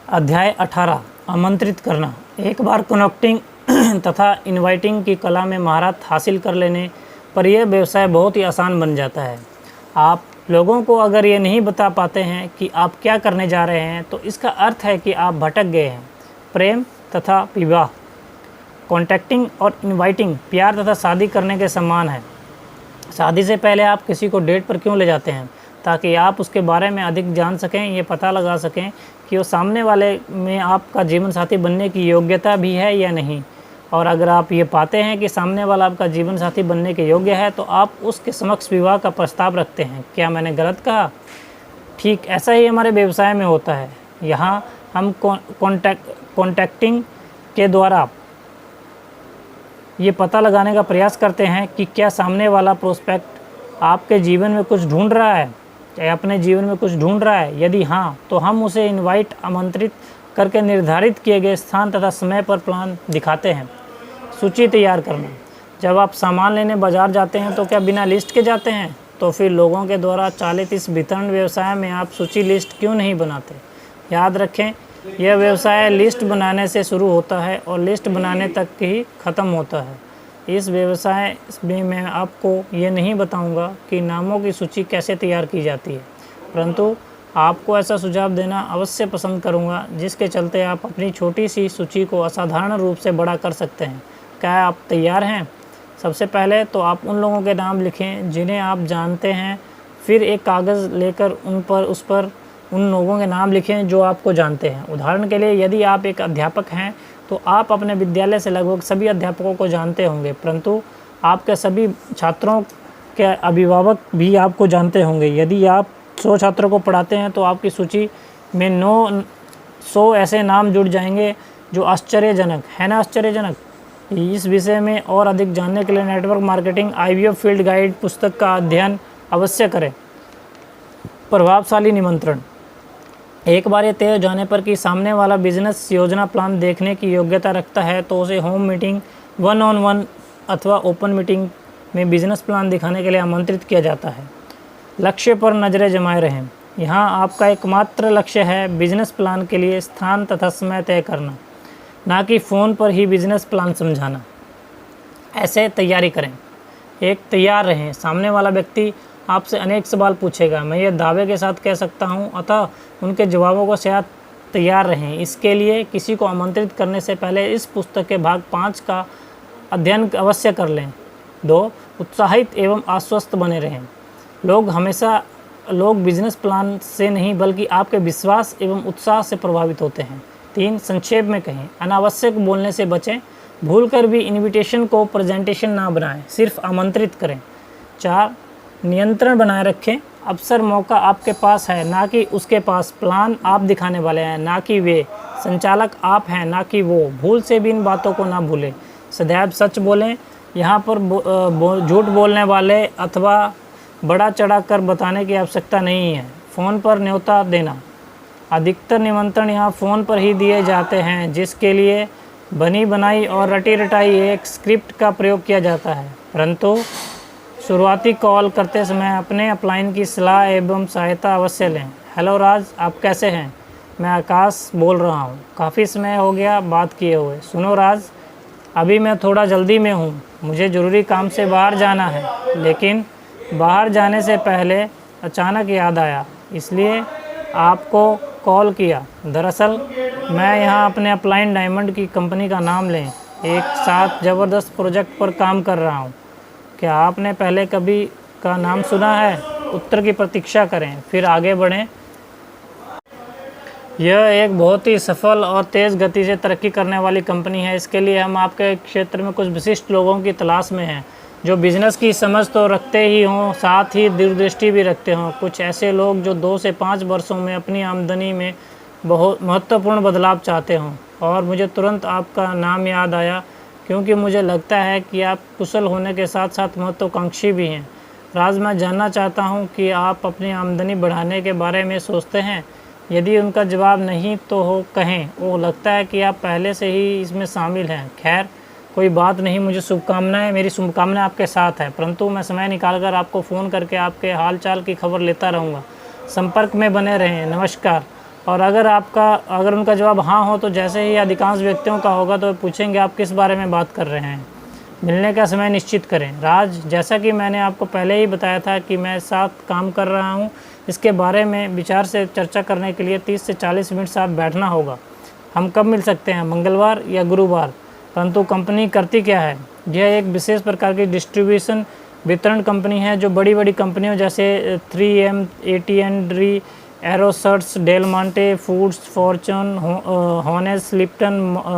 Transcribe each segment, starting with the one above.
अध्याय 18 आमंत्रित करना। एक बार कनेक्टिंग तथा इनवाइटिंग की कला में महारत हासिल कर लेने पर यह व्यवसाय बहुत ही आसान बन जाता है। आप लोगों को अगर ये नहीं बता पाते हैं कि आप क्या करने जा रहे हैं तो इसका अर्थ है कि आप भटक गए हैं। प्रेम तथा विवाह, कॉन्टैक्टिंग और इनवाइटिंग प्यार तथा शादी करने के समान है। शादी से पहले आप किसी को डेट पर क्यों ले जाते हैं? ताकि आप उसके बारे में अधिक जान सकें, ये पता लगा सकें कि वो सामने वाले में आपका जीवन साथी बनने की योग्यता भी है या नहीं। और अगर आप ये पाते हैं कि सामने वाला आपका जीवन साथी बनने के योग्य है तो आप उसके समक्ष विवाह का प्रस्ताव रखते हैं। क्या मैंने गलत कहा? ठीक ऐसा ही हमारे व्यवसाय में होता है। यहाँ हम कॉन्टैक्टिंग के द्वारा ये पता लगाने का प्रयास करते हैं कि क्या सामने वाला प्रोस्पेक्ट आपके जीवन में कुछ ढूंढ रहा है या अपने जीवन में कुछ ढूंढ रहा है। यदि हाँ, तो हम उसे आमंत्रित करके निर्धारित किए गए स्थान तथा समय पर प्लान दिखाते हैं। सूची तैयार करना। जब आप सामान लेने बाजार जाते हैं तो क्या बिना लिस्ट के जाते हैं? तो फिर लोगों के द्वारा चालित इस वितरण व्यवसाय में आप सूची लिस्ट क्यों नहीं बनाते? याद रखें, यह व्यवसाय लिस्ट बनाने से शुरू होता है और लिस्ट बनाने तक ही ख़त्म होता है। इस व्यवसाय में मैं आपको ये नहीं बताऊंगा कि नामों की सूची कैसे तैयार की जाती है, परंतु आपको ऐसा सुझाव देना अवश्य पसंद करूंगा जिसके चलते आप अपनी छोटी सी सूची को असाधारण रूप से बड़ा कर सकते हैं। क्या आप तैयार हैं? सबसे पहले तो आप उन लोगों के नाम लिखें जिन्हें आप जानते हैं। फिर एक कागज़ लेकर उस पर उन लोगों के नाम लिखें जो आपको जानते हैं। उदाहरण के लिए, यदि आप एक अध्यापक हैं तो आप अपने विद्यालय से लगभग सभी अध्यापकों को जानते होंगे, परंतु आपके सभी छात्रों के अभिभावक भी आपको जानते होंगे। यदि आप 100 छात्रों को पढ़ाते हैं तो आपकी सूची में 100 ऐसे नाम जुड़ जाएंगे जो आश्चर्यजनक है ना। आश्चर्यजनक। इस विषय में और अधिक जानने के लिए network marketing IVF field guide पुस्तक का अध्ययन अवश्य करें। प्रभावशाली निमंत्रण। एक बार ये तय हो जाने पर कि सामने वाला बिजनेस योजना प्लान देखने की योग्यता रखता है तो उसे होम मीटिंग, 1-on-1 अथवा ओपन मीटिंग में बिजनेस प्लान दिखाने के लिए आमंत्रित किया जाता है। लक्ष्य पर नज़रें जमाए रहें। यहाँ आपका एकमात्र लक्ष्य है बिजनेस प्लान के लिए स्थान तथा समय तय करना, ना कि फ़ोन पर ही बिजनेस प्लान समझाना। ऐसे तैयारी करें। एक, तैयार रहें। सामने वाला व्यक्ति आपसे अनेक सवाल पूछेगा। मैं ये दावे के साथ कह सकता हूँ, अतः उनके जवाबों को शायद तैयार रहें। इसके लिए किसी को आमंत्रित करने से पहले इस पुस्तक के भाग 5 का अध्ययन अवश्य कर लें। 2, उत्साहित एवं आश्वस्त बने रहें। लोग बिजनेस प्लान से नहीं बल्कि आपके विश्वास एवं उत्साह से प्रभावित होते हैं। 3, संक्षेप में कहें। अनावश्यक बोलने से बचें। भूलकर भी इनविटेशन को प्रेजेंटेशन ना बनाएं, सिर्फ आमंत्रित करें। 4, नियंत्रण बनाए रखें। अवसर मौका आपके पास है, ना कि उसके पास। प्लान आप दिखाने वाले हैं, ना कि वे। संचालक आप हैं, ना कि वो। भूल से भी इन बातों को ना भूलें। सदैव सच बोलें। यहाँ पर झूठ बोलने वाले अथवा बड़ा चढ़ा कर बताने की आवश्यकता नहीं है। फ़ोन पर न्योता देना। अधिकतर निमंत्रण यहाँ फ़ोन पर ही दिए जाते हैं, जिसके लिए बनी बनाई और रटी रटाई एक स्क्रिप्ट का प्रयोग किया जाता है। परंतु शुरुआती कॉल करते समय अपने अपलाइन की सलाह एवं सहायता अवश्य लें। हेलो राज, आप कैसे हैं? मैं आकाश बोल रहा हूँ। काफ़ी समय हो गया बात किए हुए। सुनो राज, अभी मैं थोड़ा जल्दी में हूँ, मुझे ज़रूरी काम से बाहर जाना है, लेकिन बाहर जाने से पहले अचानक याद आया, इसलिए आपको कॉल किया। दरअसल मैं यहाँ अपने अपलाइन डायमंड की कंपनी का नाम लें एक साथ ज़बरदस्त प्रोजेक्ट पर काम कर रहा हूँ। क्या आपने पहले कभी का नाम सुना है? उत्तर की प्रतीक्षा करें, फिर आगे बढ़ें। यह एक बहुत ही सफल और तेज़ गति से तरक्की करने वाली कंपनी है। इसके लिए हम आपके क्षेत्र में कुछ विशिष्ट लोगों की तलाश में हैं जो बिज़नेस की समझ तो रखते ही हों, साथ ही दूरदृष्टि भी रखते हों। कुछ ऐसे लोग जो 2 से 5 वर्षों में अपनी आमदनी में बहुत महत्वपूर्ण बदलाव चाहते हों। और मुझे तुरंत आपका नाम याद आया क्योंकि मुझे लगता है कि आप कुशल होने के साथ साथ महत्वाकांक्षी भी हैं। राज, मैं जानना चाहता हूं कि आप अपनी आमदनी बढ़ाने के बारे में सोचते हैं। यदि उनका जवाब नहीं तो हो कहें, वो लगता है कि आप पहले से ही इसमें शामिल हैं। खैर, कोई बात नहीं, मुझे शुभकामनाएं। मेरी शुभकामनाएं आपके साथ है, परंतु मैं समय निकालकर आपको फ़ोन करके आपके हाल चाल की खबर लेता रहूँगा। संपर्क में बने रहें। नमस्कार। और अगर उनका जवाब हाँ हो तो जैसे ही अधिकांश व्यक्तियों का होगा तो पूछेंगे आप किस बारे में बात कर रहे हैं। मिलने का समय निश्चित करें। राज, जैसा कि मैंने आपको पहले ही बताया था कि मैं साथ काम कर रहा हूं, इसके बारे में विचार से चर्चा करने के लिए 30 से 40 मिनट साथ बैठना होगा। हम कब मिल सकते हैं, मंगलवार या गुरुवार? परंतु कंपनी करती क्या है? यह एक विशेष प्रकार की डिस्ट्रीब्यूशन वितरण कंपनी है जो बड़ी बड़ी कंपनियों जैसे 3M, AT&T, एरोसर्ट्स, डेल मोंटे फूड्स, फॉर्चून, हॉनेस, लिप्टन,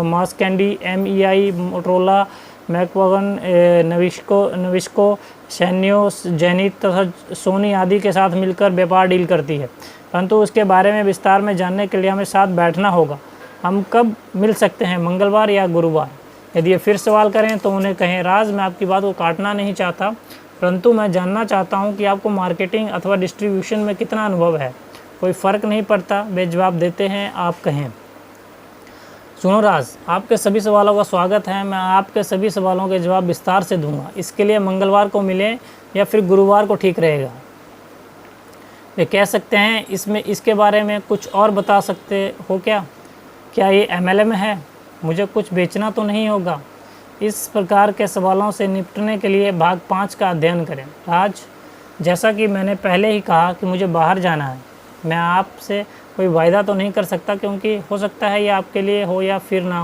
मॉस कैंडी, MEI, मोटरोला, मैकवगन, नविस्को, सैन्यो, जेनिथ तथा सोनी आदि के साथ मिलकर व्यापार डील करती है। परंतु उसके बारे में विस्तार में जानने के लिए हमें साथ बैठना होगा। हम कब मिल सकते हैं, मंगलवार या गुरुवार? यदि ये फिर सवाल करें तो उन्हें कहें, राज, मैं आपकी बात को काटना नहीं चाहता, परंतु मैं जानना चाहता हूं कि आपको मार्केटिंग अथवा डिस्ट्रीब्यूशन में कितना अनुभव है। कोई फ़र्क नहीं पड़ता, वे जवाब देते हैं, आप कहें। सुनो राज, आपके सभी सवालों का स्वागत है। मैं आपके सभी सवालों के जवाब विस्तार से दूंगा। इसके लिए मंगलवार को मिलें या फिर गुरुवार को ठीक रहेगा? वे कह सकते हैं, इसके बारे में कुछ और बता सकते हो क्या? क्या ये MLM है? मुझे कुछ बेचना तो नहीं होगा? इस प्रकार के सवालों से निपटने के लिए भाग 5 का अध्ययन करें। राज, जैसा कि मैंने पहले ही कहा कि मुझे बाहर जाना है। मैं आपसे कोई वायदा तो नहीं कर सकता क्योंकि हो सकता है ये आपके लिए हो या फिर ना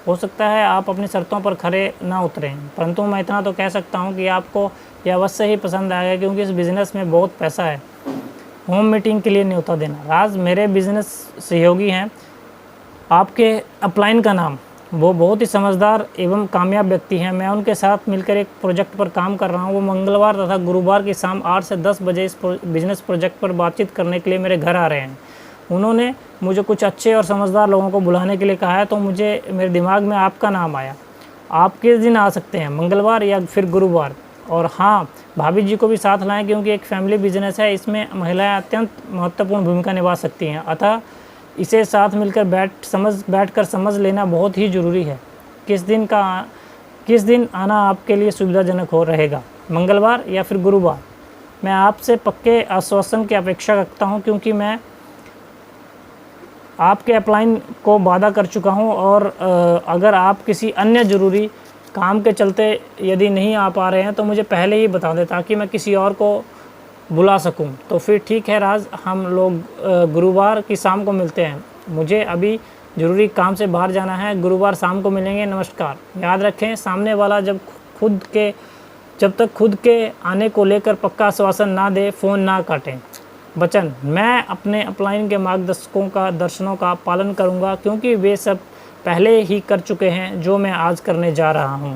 हो सकता है आप अपनी शर्तों पर खरे ना उतरें, परंतु मैं इतना तो कह सकता हूँ कि आपको यह अवश्य ही पसंद आएगा क्योंकि इस बिज़नेस में बहुत पैसा है। होम मीटिंग के लिए न्योता देना। राज, मेरे बिज़नेस सहयोगी हैं आपके अपलाइन का नाम, वो बहुत ही समझदार एवं कामयाब व्यक्ति हैं। मैं उनके साथ मिलकर एक प्रोजेक्ट पर काम कर रहा हूं। वो मंगलवार तथा गुरुवार की शाम 8 से 10 बजे इस बिज़नेस प्रोजेक्ट पर बातचीत करने के लिए मेरे घर आ रहे हैं। उन्होंने मुझे कुछ अच्छे और समझदार लोगों को बुलाने के लिए कहा है, तो मेरे दिमाग में आपका नाम आया। आप किस दिन आ सकते हैं, मंगलवार या फिर गुरुवार? और हाँ, भाभी जी को भी साथ लाएँ क्योंकि एक फैमिली बिजनेस है, इसमें महिलाएँ अत्यंत महत्वपूर्ण भूमिका निभा सकती हैं। अतः इसे साथ मिलकर बैठकर समझ लेना बहुत ही ज़रूरी है। किस दिन आना आपके लिए सुविधाजनक रहेगा, मंगलवार या फिर गुरुवार? मैं आपसे पक्के आश्वासन की अपेक्षा रखता हूं क्योंकि मैं आपके अपलाइन को वादा कर चुका हूं और अगर आप किसी अन्य ज़रूरी काम के चलते यदि नहीं आ पा रहे हैं तो मुझे पहले ही बता दें ताकि मैं किसी और को बुला सकूं। तो फिर ठीक है राज, हम लोग गुरुवार की शाम को मिलते हैं। मुझे अभी ज़रूरी काम से बाहर जाना है। गुरुवार शाम को मिलेंगे, नमस्कार। याद रखें, सामने वाला जब तक खुद के आने को लेकर पक्का आश्वासन ना दे, फ़ोन ना काटें। वचन, मैं अपने अपलाइन के दर्शनों का पालन करूंगा क्योंकि वे सब पहले ही कर चुके हैं जो मैं आज करने जा रहा हूं।